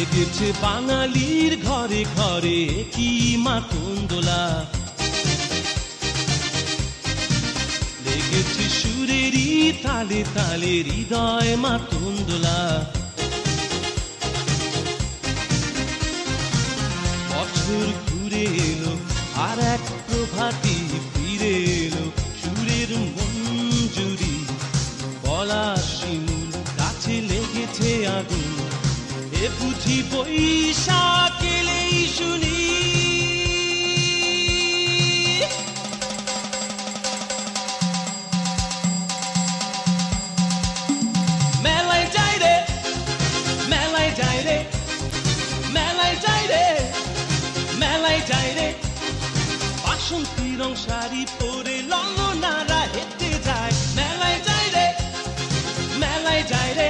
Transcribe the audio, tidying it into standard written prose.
লেগেছে বাঙালির ঘরে ঘরে কি মাতঙ্গলা, লেগেছে সুরেরই তালে তালে হৃদয় মাতঙ্গলা। বছর ঘুরে এলো আর এক প্রভাতী ফিরে এলো, সুরের মঞ্জুরি বলা শিমুল গাছে লেগেছে আগুন, এ বুঝি বৈশাখ এলেই শুনি। মেলায় যাই রে, মেলায় যাই রে, মেলায় যাই রে, মেলায় যাই রে, বাসন্তী রং শাড়ি পরে ললনারা হেঁটে যায়। মেলায় যাই রে, মেলায় যাই রে।